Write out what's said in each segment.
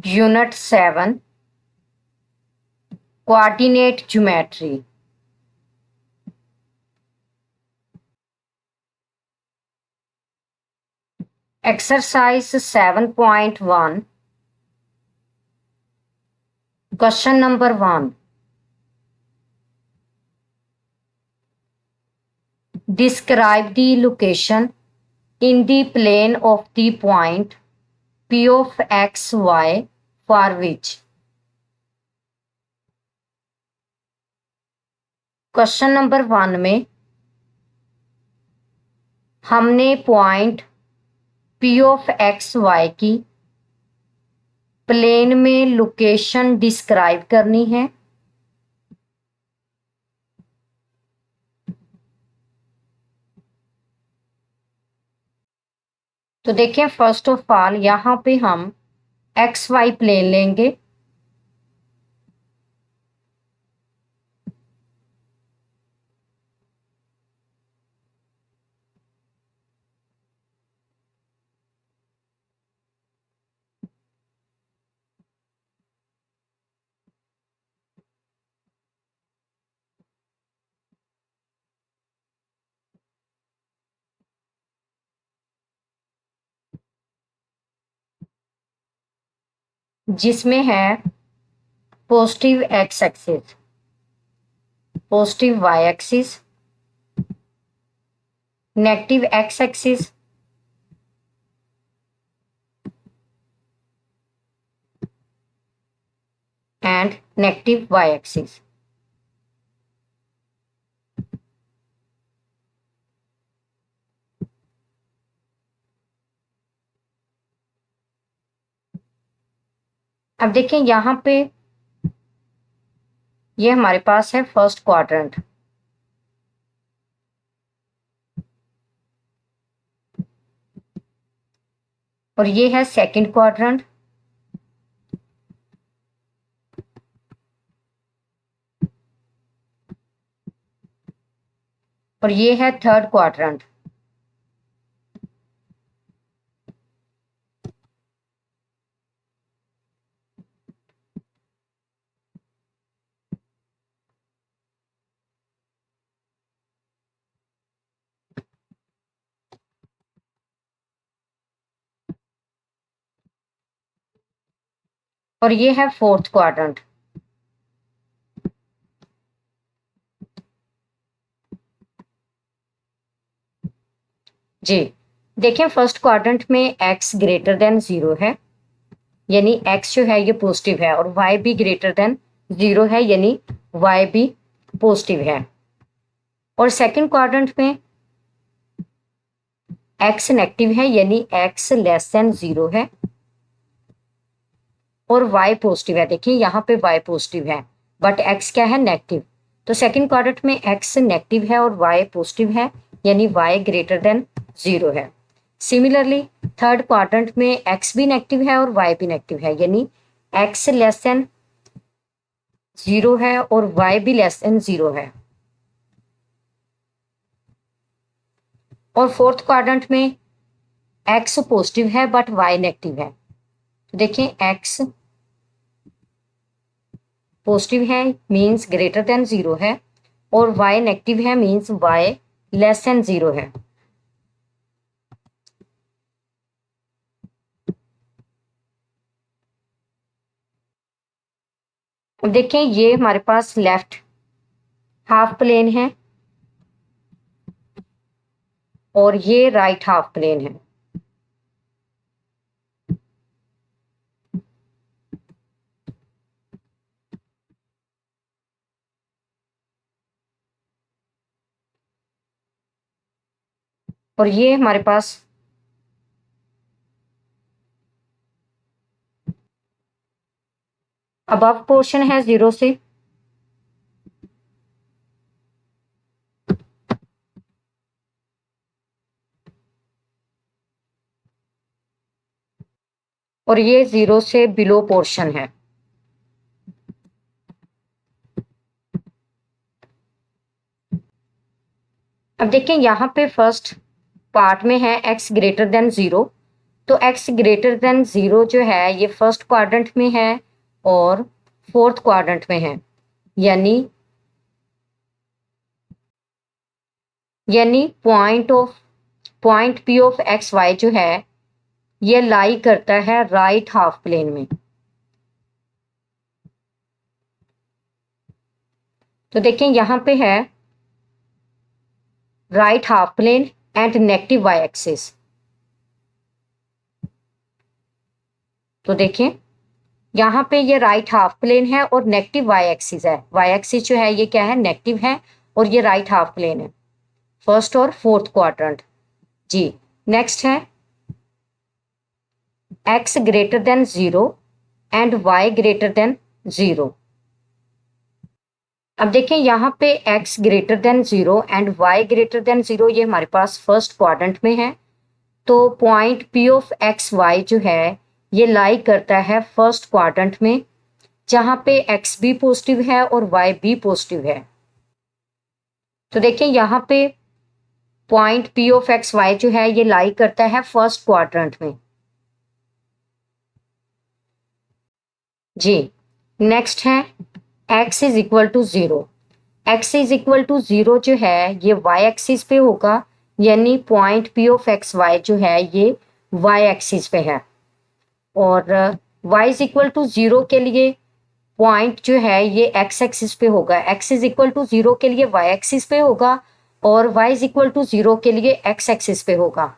Unit 7 coordinate geometry. Exercise 7.1 question number 1। Describe the location in the plane of the point P of x y for which। Question number 1 में हमने point P of x y की plane में location describe करनी है। तो देखिए, first of all यहाँ पे हम एक्स वाई प्लेन लेंगे। जिसमें है positive X axis, positive Y axis, negative X axis and negative Y axis. अब देखिए यहाँ पे ये हमारे पास है फर्स्ट क्वाड्रेंट, और ये है सेकंड क्वाड्रेंट, और ये है थर्ड क्वाड्रेंट। और ये है फोर्थ क्वाड्रेंट। जी देखिए, फर्स्ट क्वाड्रेंट में x ग्रेटर देन 0 है, यानी x जो है ये पॉजिटिव है, और y भी ग्रेटर देन 0 है, यानी y भी पॉजिटिव है। और सेकंड क्वाड्रेंट में x नेगेटिव है, यानी x लेस देन 0 है, और y पॉजिटिव है। देखिए यहाँ पे y पॉजिटिव है बट x क्या है, नेगेटिव। तो सेकंड क्वाड्रेंट में x नेगेटिव है और y पॉजिटिव है, यानी y ग्रेटर देन 0 है। सिमिलरली थर्ड क्वाड्रेंट में x भी नेगेटिव है और y भी नेगेटिव है, यानी x लेस देन 0 है और y भी लेस देन 0 है। और फोर्थ क्वाड्रेंट में x पॉजिटिव है बट y नेगेटिव है। तो देखिए x पॉजिटिव है मींस ग्रेटर देन 0 है, और y नेगेटिव है मींस y लेस देन 0 है। अब देखिए, ये हमारे पास लेफ्ट हाफ प्लेन है और ये राइट हाफ प्लेन है। और ये हमारे पास अबव पोर्शन है 0 से, और ये 0 से बिलो पोर्शन है। अब देखिए यहाँ पे फर्स्ट पार्ट में है x ग्रेटर देन 0, तो x ग्रेटर देन 0 जो है ये फर्स्ट क्वाड्रेंट में है और फोर्थ क्वाड्रेंट में है, यानी point P of X Y जो है ये लाई करता है राइट हाफ प्लेन में। तो देखें यहां पे है right half plane and negative Y axis. तो देखें यहाँ पे ये राइट हाफ प्लेन है और नेगेटिव वाई एक्सिस है। वाई एक्सिस जो है ये क्या है, नेगेटिव है, और ये राइट हाफ प्लेन है, फर्स्ट और फोर्थ क्वाड्रेंट। जी नेक्स्ट है x greater than 0 and y greater than 0। अब देखें यहाँ पे x greater than 0 and y greater than 0 ये हमारे पास फर्स्ट क्वाड्रेंट में है। तो point P of X Y जो है ये लाई करता है फर्स्ट क्वाड्रेंट में, जहां पे x भी पॉजिटिव है और y भी पॉजिटिव है। तो देखिए यहाँ पे point P of X Y जो है ये लाई करता है फर्स्ट क्वाड्रेंट में। जी नेक्स्ट है x is equal to 0। x is equal to 0 जो है ये y एक्सिस पे होगा, यानी point P of X Y जो है ये y एक्सिस पे है। और y इज इक्वल टू 0 के लिए पॉइंट जो है ये x एक्सिस पे होगा। x इज इक्वल टू 0 के लिए y एक्सिस पे होगा और y इज इक्वल टू 0 के लिए x एक्सिस पे होगा।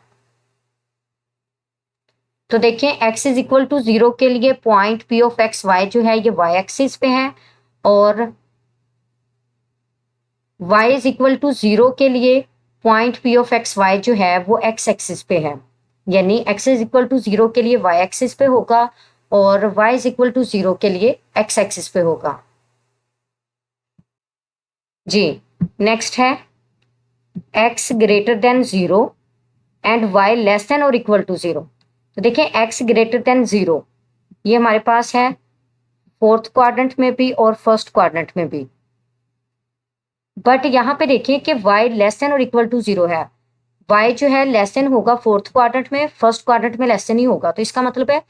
तो देखें x इज इक्वल टू 0 के लिए point P of X Y जो है ये y एक्सिस पे है और y इज इक्वल टू 0 के लिए point P of X Y जो है वो x एक्सिस पे है, यानी x इज इक्वल टू 0 के लिए y एक्सिस पे होगा और y इज इक्वल टू 0 के लिए x एक्सिस पे होगा। जी नेक्स्ट है x greater than 0 and y less than और इक्वल टू 0। तो देखें x ग्रेटर देन 0 ये हमारे पास है फोर्थ क्वाड्रेंट में भी और फर्स्ट क्वाड्रेंट में भी, बट यहाँ पे देखिए कि y लेस देन और इक्वल टू 0 है। y जो है लेस देन होगा फोर्थ क्वाड्रेंट में, फर्स्ट क्वाड्रेंट में लेस देन ही होगा। तो इसका मतलब है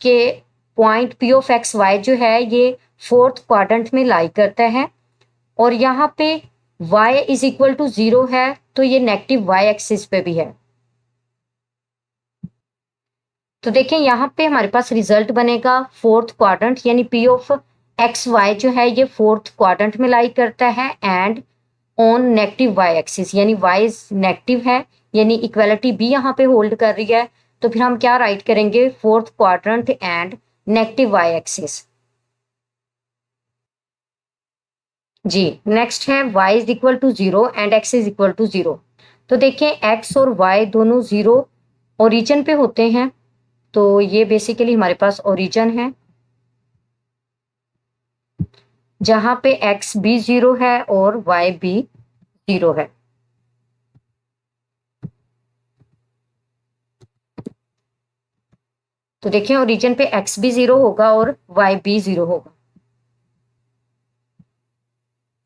कि point P of X Y जो है ये फोर्थ क्वाड्रेंट में लाई करता है और यहाँ पे y इज इक्वल टू 0 है तो ये नेगेटिव y एक्सिस पे भी है। तो देखें यहाँ पे हमारे पास रिजल्ट बनेगा फोर्थ क्वाड्रेंट, यानी P ऑफ एक्स वाई जो है ये फोर्थ क्वाड्रेंट में लाई करता है and on negative y axis, यानी y नेगेटिव है, यानी इक्वालिटी भी यहाँ पे होल्ड कर रही है। तो फिर हम क्या राइट करेंगे, fourth quadrant and negative y axis. जी नेक्स्ट है y is equal to 0 and x is equal to 0। तो देखें x और y दोनों 0 ओरिजिन पे होते हैं, तो ये बेसिकली हमारे पास ओरिजिन है जहां पे x भी 0 है और y भी 0 है। तो देखिए ओरिजिन पे x भी 0 होगा और y भी 0 होगा।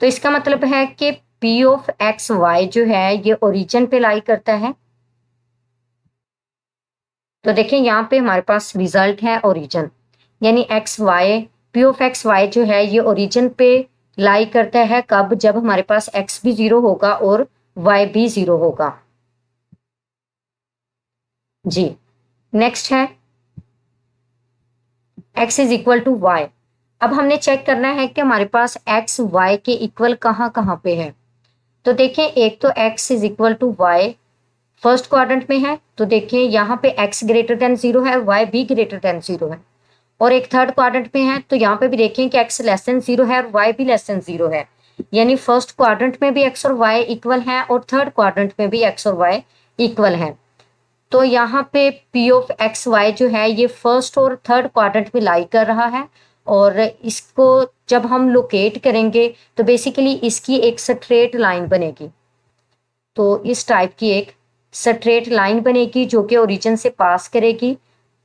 तो इसका मतलब है कि P ऑफ एक्स वाई जो है ये ओरिजिन पे लाई करता है। तो देखिए यहाँ पे हमारे पास रिजल्ट है ओरिजिन, यानी X Y P of X Y जो है ये ओरिजिन पे लाई करता है कब, जब हमारे पास x भी 0 होगा और y भी 0 होगा। जी नेक्स्ट है x is equal to Y. अब हमने चेक करना है कि हमारे पास x y के इक्वल कहाँ कहाँ पे है। तो देखें एक तो x is equal to Y first quadrant में है, तो देखिए यहाँ पे x ग्रेटर देन 0 है, y भी ग्रेटर देन 0 है। और एक थर्ड क्वाड्रेंट में है तो यहाँ पे भी देखें कि x लेस देन 0 है और y भी लेस देन 0 है, यानी फर्स्ट क्वाड्रेंट में भी x और y इक्वल हैं और थर्ड क्वाड्रेंट में भी x और y इक्वल हैं। तो यहाँ पे P ऑफ एक्स वाई जो है ये फर्स्ट और थर्ड क्वाड्रेंट में लाई कर रहा है और इसको जब हम लोकेट करेंगे तो बेसिकली इसकी एक स्ट्रेट लाइन बनेगी। तो इस टाइप की एक स्ट्रेट लाइन बनेगी जो कि ओरिजिन से पास करेगी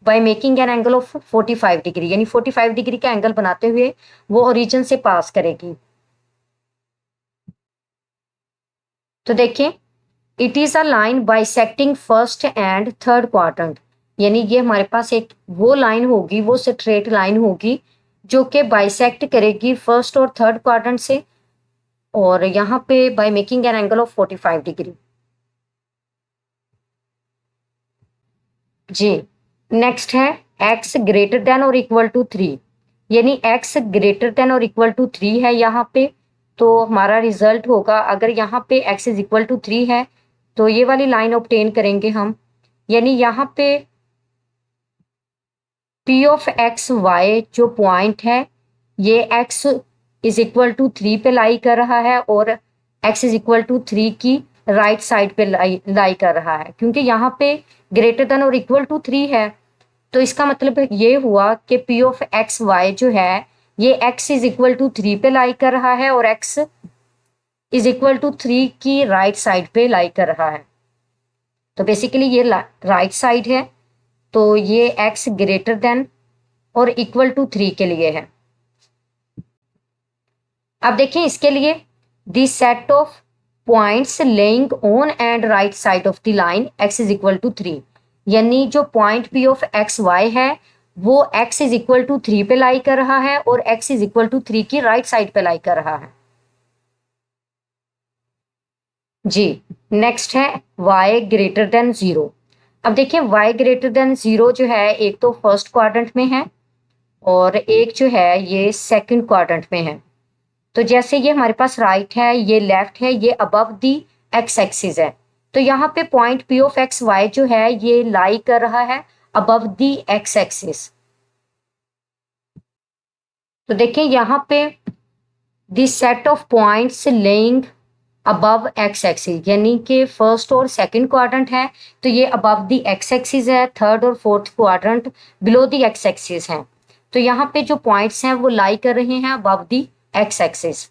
bye making an angle of 45 degree, यानी 45 डिग्री का एंगल बनाते हुए वो ओरिजिन से पास करेगी। तो देखें it is a line bisecting first and third quadrant, यानी ये हमारे पास एक वो लाइन होगी, वो स्ट्रेट लाइन होगी जो कि बाइसेक्ट करेगी फर्स्ट और थर्ड क्वाड्रेंट से, और यहाँ पे by making an angle of 45 degree. जी, नेक्स्ट है x ग्रेटर देन और इक्वल टू 3, यानी x ग्रेटर देन और इक्वल टू 3 है यहाँ पे। तो हमारा रिजल्ट होगा, अगर यहाँ पे x इज इक्वल टू 3 है तो ये वाली लाइन ऑब्टेन करेंगे हम, यानी यहाँ पे p ऑफ एक्स वाई जो पॉइंट है ये x इज इक्वल टू 3 पे लाई कर रहा है और x इज इक्वल टू 3 की राइट साइड पे लाई कर रहा है, क्योंकि यहाँ पे ग्रेटर देन और इक्वल टू 3 है। तो इसका मतलब ये हुआ कि p ऑफ एक्स वाई जो है ये x इज इक्वल टू 3 पे लाई कर रहा है और x इज इक्वल टू 3 की राइट साइड पे लाई कर रहा है। तो बेसिकली ये राइट साइड है, तो ये x ग्रेटर देन और इक्वल टू 3 के लिए है। अब देखिए इसके लिए the set of points laying on and right side of the line x is equal to 3, यानी जो point p of X Y है वो x इज इक्वल टू 3 पे लाई कर रहा है और x इज इक्वल टू 3 की राइट साइड पे लाई कर रहा है। जी, नेक्स्ट है y ग्रेटर देन 0। अब देखिए y ग्रेटर देन 0 जो है एक तो फर्स्ट क्वाड्रेंट में है और एक जो है ये सेकंड क्वाड्रेंट में है। तो जैसे ये हमारे पास राइट है, ये लेफ्ट है, ये अबव दी एक्स एक्सिस है, तो यहाँ पे point p of X Y जो है ये लाई कर रहा है अबव दी एक्स एक्सिस। तो देखिए यहाँ पे the set of points lying above x axis, यानी कि फर्स्ट और सेकंड क्वाड्रेंट है तो ये अबव दी एक्स एक्सिस है, थर्ड और fourth quadrant below the x axis है। तो यहाँ पे जो पॉइंट्स हैं वो लाई कर रहे हैं अबव दी एक्स एक्सिस।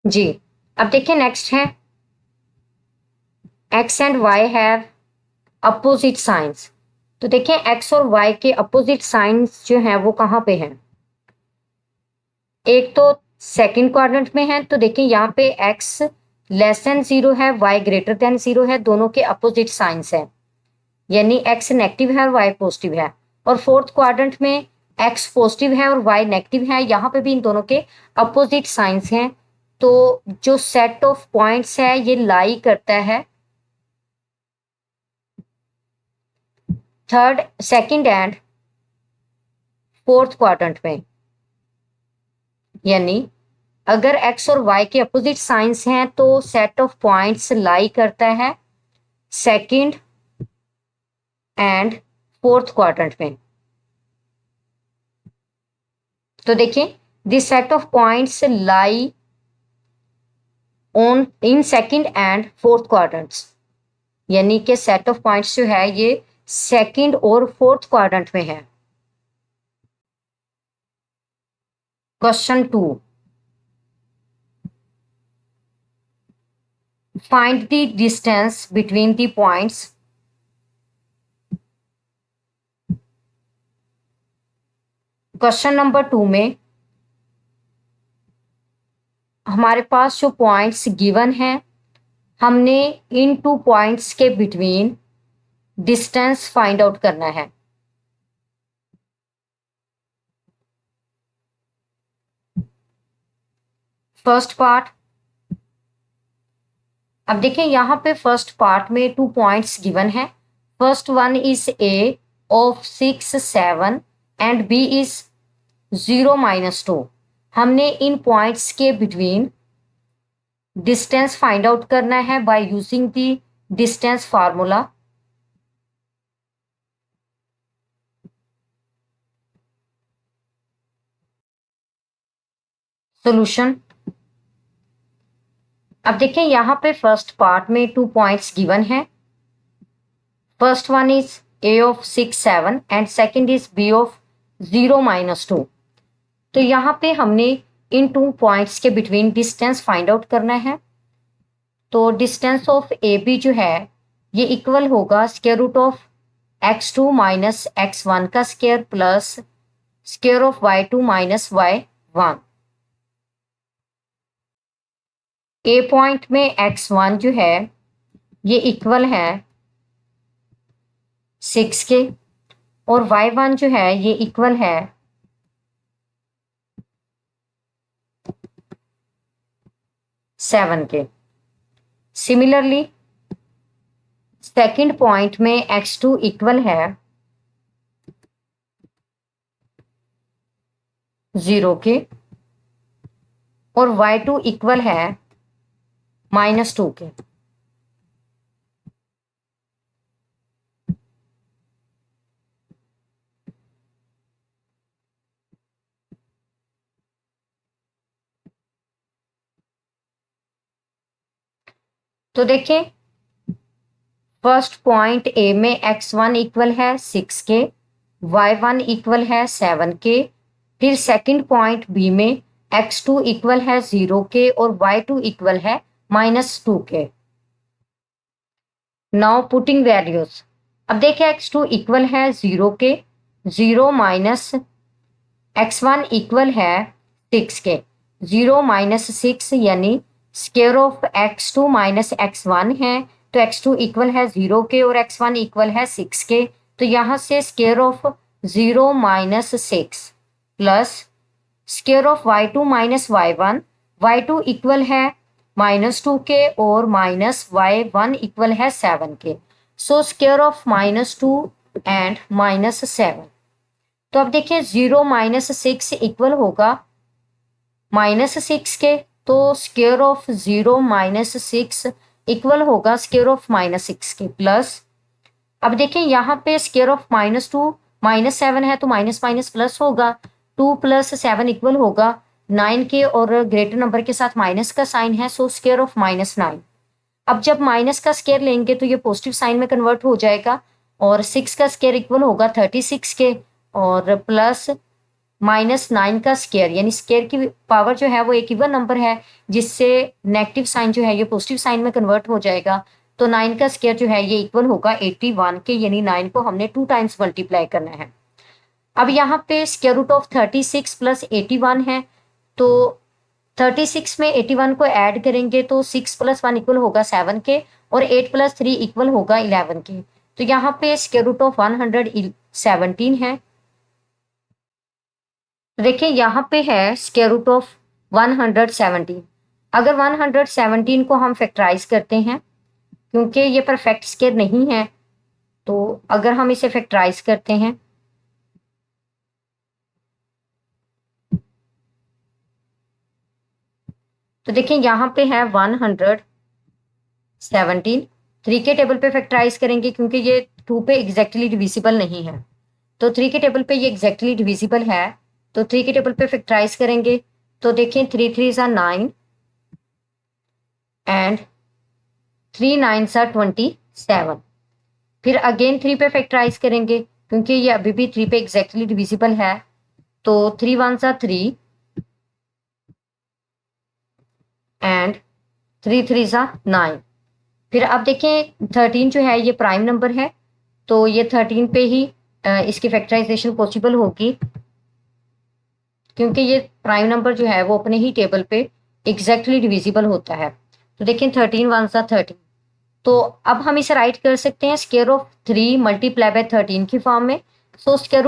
जी, अब देखिए नेक्स्ट है x and y have opposite signs. तो देखिए x और y के अपोजिट साइंस जो हैं वो कहाँ पे हैं, एक तो सेकंड क्वाड्रेंट में है, तो देखिए यहाँ पे x लेस देन 0 है, y ग्रेटर देन 0 है, दोनों के अपोजिट साइंस है, यानी x नेगेटिव है और y पॉजिटिव है। और फोर्थ क्वाड्रेंट में x पॉजिटिव है और y नेगेटिव है, यहाँ पे भी इन दोनों के अपोजिट साइंस हैं। तो जो सेट ऑफ पॉइंट्स है ये लाई करता है third, second and fourth quadrant में, यानी अगर x और y के अपोजिट साइंस हैं तो सेट ऑफ पॉइंट्स लाई करता है सेकंड एंड फोर्थ क्वाड्रेंट में। तो देखिए this set of points lie on in second and fourth quadrants, यानी कि सेट ऑफ पॉइंट्स जो है ये सेकंड और फोर्थ क्वाड्रेंट में है। Question 2, find the distance between the points. Question number 2 में हमारे पास जो पॉइंट्स गिवन हैं हमने इन टू पॉइंट्स के बिटवीन डिस्टेंस फाइंड आउट करना है। फर्स्ट पार्ट, अब देखिए यहाँ पे फर्स्ट पार्ट में 2 पॉइंट्स गिवन है। First one is a of 6 7 and b is 0 -2। हमने इन पॉइंट्स के बिटवीन डिस्टेंस फाइंड आउट करना है by using the distance formula. Solution, अब देखिए यहाँ पे फर्स्ट पार्ट में 2 पॉइंट्स गिवन है। First one is a of 6 7 and second is b of 0 -2। तो यहाँ पे हमने इन 2 पॉइंट्स के बिटवीन डिस्टेंस फाइंड आउट करना है। तो डिस्टेंस ऑफ ए बी जो है ये इक्वल होगा square root of x2 - x1 का square plus square of y2 minus y1। A point में x1 जो है ये इक्वल है 6 के, और y1 जो है ये इक्वल है 7 के। सिमिलरली सेकंड पॉइंट में x2 इक्वल है 0 के, और y2 इक्वल है -2 के। तो देखिए फर्स्ट पॉइंट ए में x1 इक्वल है 6 के, y1 इक्वल है 7 के। फिर सेकंड पॉइंट बी में x2 इक्वल है 0 के और y2 इक्वल है -2 के। Now putting values. अब देखिए x2 इक्वल है 0 के, 0 माइनस x1 इक्वल है 6 के। 0 माइनस 6 यानी square of x2 minus x1 है, तो x2 इक्वल है 0 के और x1 इक्वल है 6 के। तो यहाँ से square of 0 minus 6 plus square of y2 minus y1, y2 equal है -2 के और माइनस y1 इक्वल है 7 के। So square of -2 and -7। तो अब देखिए 0 माइनस 6 इक्वल होगा -6 के, तो स्क्वायर ऑफ 0 माइनस 6 इक्वल होगा स्क्वायर ऑफ -6 के। प्लस अब देखिए यहाँ पे स्क्वायर ऑफ -2 -7 है तो माइनस माइनस प्लस होगा, 2 प्लस 7 इक्वल होगा 9 के, और ग्रेटर नंबर के साथ माइनस का साइन है, सो स्क्वायर ऑफ -9। अब जब माइनस का स्क्वायर लेंगे तो ये पॉजिटिव साइन में कन्वर्ट हो जाएगा, और 6 का स्क्वायर इक्वल होगा 36 के, और प्लस -9 का स्क्वायर, यानी स्क्वायर की पावर जो है वो एक इवन नंबर है, जिससे नेगेटिव साइन जो है ये पॉजिटिव साइन में कन्वर्ट हो जाएगा। तो 9 का स्क्वायर जो है ये इक्वल होगा 81 के, यानी 9 को हमने 2 टाइम्स मल्टीप्लाई करना है। अब यहाँ पे स्क्वायर रूट ऑफ 36 प्लस 81 है, तो 36 में 81 को ऐड करेंगे तो 6 प्लस 1 इक्वल होगा 7 के, और 8 प्लस 3 इक्वल होगा 11 के। तो यहाँ पे स्क्वायर रूट ऑफ 117 है। देखिए यहाँ पे है स्क्वायर रूट ऑफ 117। अगर 117 को हम फैक्टराइज करते हैं, क्योंकि ये परफेक्ट स्क्वायर नहीं है, तो अगर हम इसे फैक्टराइज करते हैं तो देखिए यहाँ पे है 117। 3 के टेबल पे फैक्टराइज करेंगे क्योंकि ये 2 पे एग्जैक्टली डिविजिबल नहीं है, तो 3 के टेबल पे ये एग्जैक्टली डिविजिबल है, तो 3 के टेबल पे फैक्टराइज करेंगे तो देखिए 3 3 सा 9 एंड 3 9 सा 27। फिर अगेन 3 पे फैक्टराइज करेंगे क्योंकि ये अभी भी 3 पे एग्जैक्टली डिविजिबल है, तो 3 1 सा 3 एंड 3 3 सा 9। फिर अब देखें 13 जो है ये प्राइम नंबर है, तो ये 13 पे ही इसकी फैक्टराइजेशन पॉसिबल होगी, क्योंकि ये प्राइम नंबर जो है वो अपने ही टेबल पे एग्जैक्टली डिविजिबल होता है। तो देखें 13 1 सा 13। तो अब हम इसे राइट कर सकते हैं स्क्वायर ऑफ 3 मल्टीप्लाई बाय 13 की फॉर्म में। So square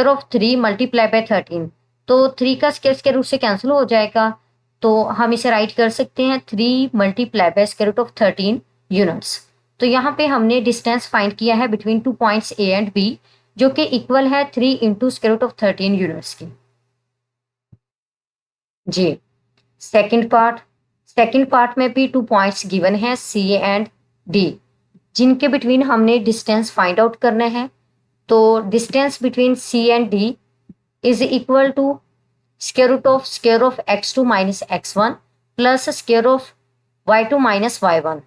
of 3 multiply bye 13, तो 3 का स्क्वायर रूट से कैंसिल हो जाएगा, तो हम इसे राइट कर सकते हैं 3 multiply by square root of 13 units. तो यहाँ पे हमने डिस्टेंस फाइंड किया है between 2 points A and B, जो कि इक्वल है 3 into square root of 13 units की। जी सेकंड पार्ट में भी 2 पॉइंट्स गिवन है सी एंड डी, जिनके बिटवीन हमने डिस्टेंस फाइंड आउट करना है। तो distance between C and D is equal to square of x2 minus x1 plus square of y2 minus y1।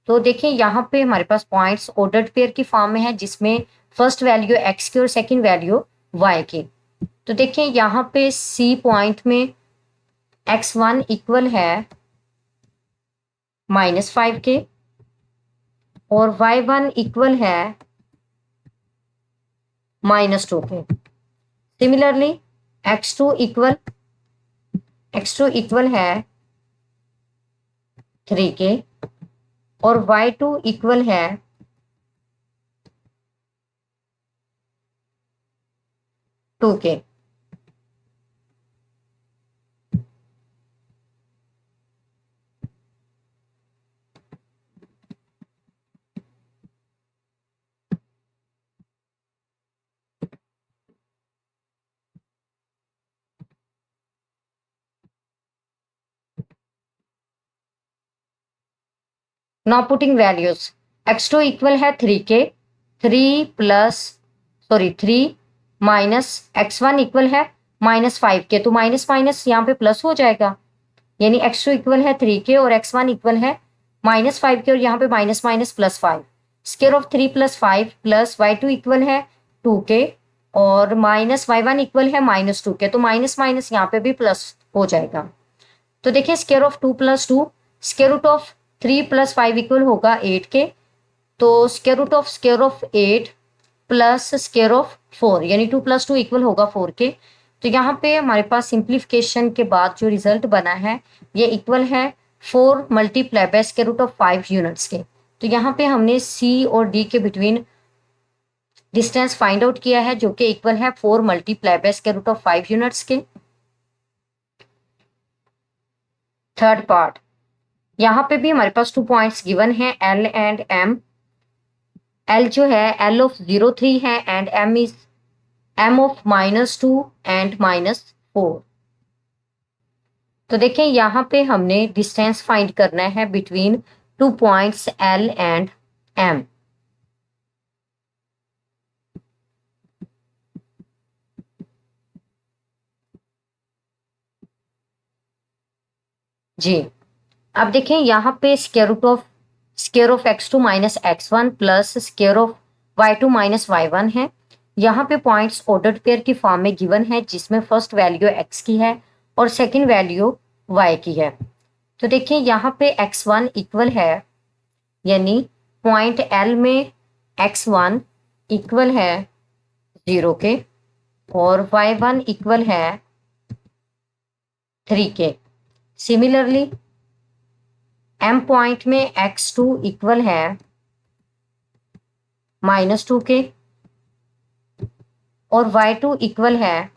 तो देखिए यहाँ पे हमारे पास पॉइंट्स ऑर्डर्ड पेयर की फॉर्म में है, जिसमें फर्स्ट वैल्यू x की और सेकंड वैल्यू y की। तो देखिए यहाँ पे C पॉइंट में x1 इक्वल है -5 के, और y1 इक्वल है -2 के। सिमिलरली x2 है 3k और y2 इक्वल है 2k। Now putting values, x2 equal है 3k, 3 माइनस x1 इक्वल है -5k, तो माइनस माइनस यहाँ पे प्लस हो जाएगा, यानी x2 इक्वल है 3k और x1 इक्वल है -5k और यहाँ पे minus minus +5। Square of 3 + 5 plus y2 equal है 2k और माइनस y1 इक्वल है -2k, तो माइनस माइनस यहाँ पे भी प्लस हो जाएगा। तो देखिए square of 2 + 2, square root of 3 + 5 equal होगा 8k, तो square of 8 plus square of 4 यानी 2 + 2 इक्वल होगा 4k। तो यहाँ पे हमारे पास सिंप्लीफिकेशन के बाद जो रिजल्ट बना है ये इक्वल है 4 multiply by square root of 5 units के। तो यहाँ पे हमने C और D के बिटवीन डिस्टेंस फाइंड आउट किया है जो कि इक्वल है 4 multiply by square root of 5 units के। थर्ड पार्ट, यहाँ पे भी हमारे पास 2 पॉइंट्स गिवन है L एंड M। L जो है L ऑफ 0, 3 है and M is M of -2 and -4। तो देखें यहाँ पे हमने डिस्टेंस फाइंड करना है between 2 points L and M। जी अब देखें यहाँ पे square of x2 - x1 plus square of y2 - y1 है। यहाँ पे पॉइंट्स ऑर्डर्ड पेयर की फॉर्म में गिवन है जिसमें फर्स्ट वैल्यू x की है और सेकंड वैल्यू y की है। तो देखिए यहाँ पे x1 इक्वल है, यानी पॉइंट L में x1 इक्वल है 0 के और y1 इक्वल है 3 के। सिमिलरली M पॉइंट में x2 इक्वल है -2 के और y2 इक्वल है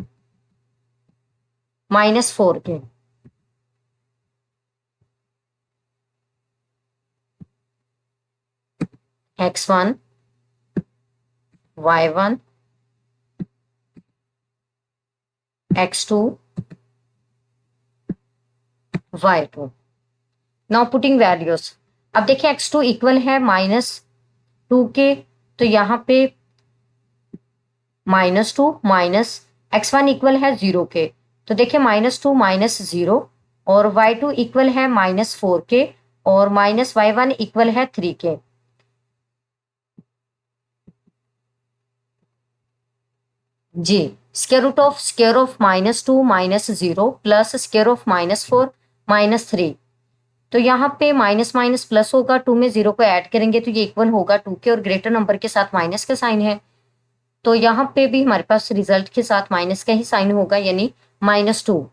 -4 के। x1 y1 x2 y2। Now putting values, अब देखिए x2 इक्वल है -2 के, तो यहाँ पे -2 माइनस x1 इक्वल है 0 के, तो देखिए -2 -0 और y2 इक्वल है -4 के और -y1 इक्वल है 3 के। जी square root of -2 -0 plus square of -4 -3, तो यहाँ पे माइनस माइनस प्लस होगा, 2 में 0 को ऐड करेंगे तो ये इक्वल होगा 2 के और ग्रेटर नंबर के साथ माइनस का साइन है, तो यहाँ पे भी हमारे पास रिजल्ट के साथ माइनस का ही साइन होगा यानी -2।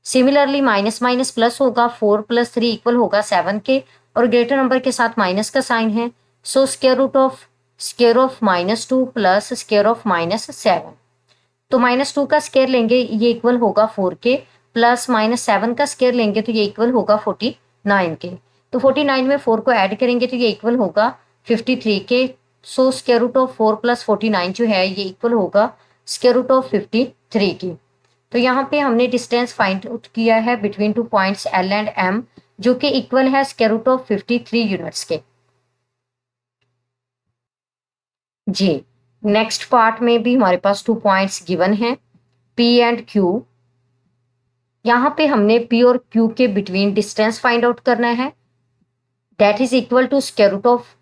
सिमिलरली माइनस माइनस प्लस होगा, 4 + 3 इक्वल होगा 7 के और ग्रेटर नंबर के साथ माइनस का साइन है, so square of -2 plus square of -7, तो -2 का स्क्वायर लेंगे ये इक्वल होगा 4 के प्लस -7 का स्क्वायर लेंगे तो ये इक्वल होगा 49 के, तो 49 में 4 को ऐड करेंगे तो ये इक्वल होगा 53 के। सो स्क्वायर रूट ऑफ 4 + 49 जो है ये इक्वल होगा स्क्वायर रूट ऑफ 53 की। तो यहाँ पे हमने डिस्टेंस फाइंड आउट किया है between 2 points L and M जो कि इक्वल है स्क्वायर रूट ऑफ 53 यूनिट्स के। जी नेक्स्ट पार्ट में भी हमारे पास 2 पॉइंट्स गिवन हैं P एंड Q। यहाँ पे हमने P और Q के बिटवीन डिस्टेंस फाइंड आउट करना है, that is equal to square of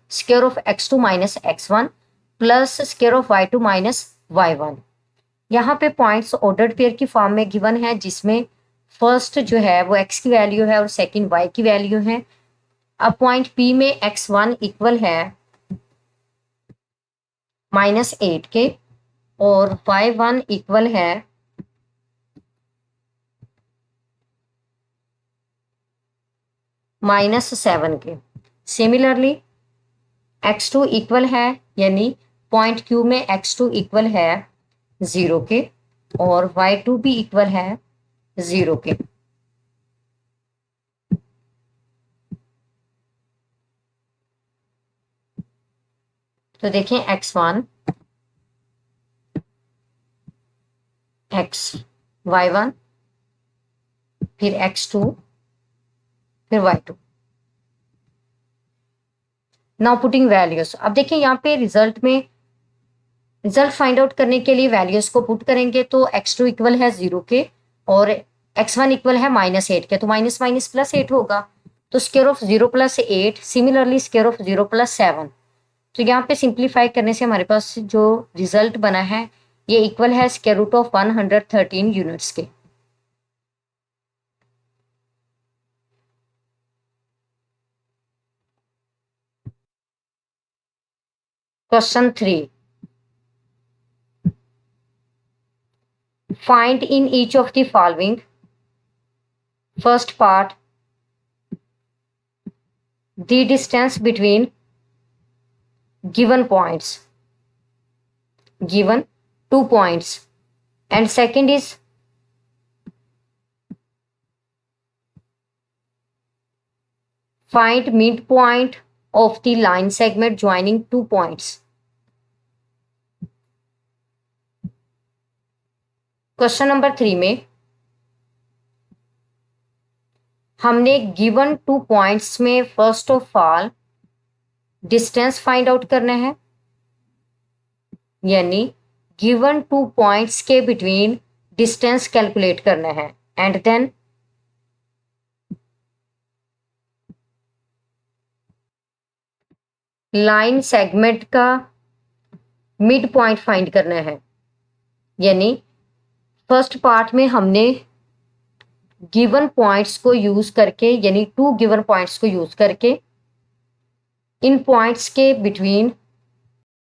x2 - x1 plus square of y2 - y1। यहाँ पे पॉइंट्स ऑर्डर्ड पेयर की फॉर्म में गिवन है जिसमें फर्स्ट जो है वो x की वैल्यू है और सेकंड y की वैल्यू है। अब पॉइंट P में x1 इक्वल है -8 के और y1 इक्वल है -7 के। सिमिलरली x2 इक्वल है, यानी पॉइंट Q में x2 इक्वल है 0 के और y2 भी इक्वल है 0 के। तो देखें x1 y1 फिर x2 फिर y2। Now putting values. अब देखिए यहाँ पे रिजल्ट फाइंड आउट करने के लिए वैल्यूज को पुट करेंगे। तो x2 इक्वल है 0 के और x1 इक्वल है -8 के, तो माइनस माइनस +8 होगा। तो square of 0 + 8, similarly square of 0 + 7। तो यहाँ पे सिंप्लीफाई करने से हमारे पास जो रिजल्ट बना है ये इक्वल है स्क्वायर रूट ऑफ 113 यूनिट्स के। Question 3, find in each of the following. First part, the distance between given points, given 2 points, and second is find midpoint of the line segment joining 2 points. Question number 3 में हमने given 2 points में first of all distance find out करना है, यानी given 2 points के between distance calculate करना है। And then line segment का मिड पॉइंट फाइंड करना है, यानी फर्स्ट पार्ट में हमने गिवन पॉइंट्स को यूज करके, यानी 2 गिवन पॉइंट्स को यूज करके इन पॉइंट्स के बिटवीन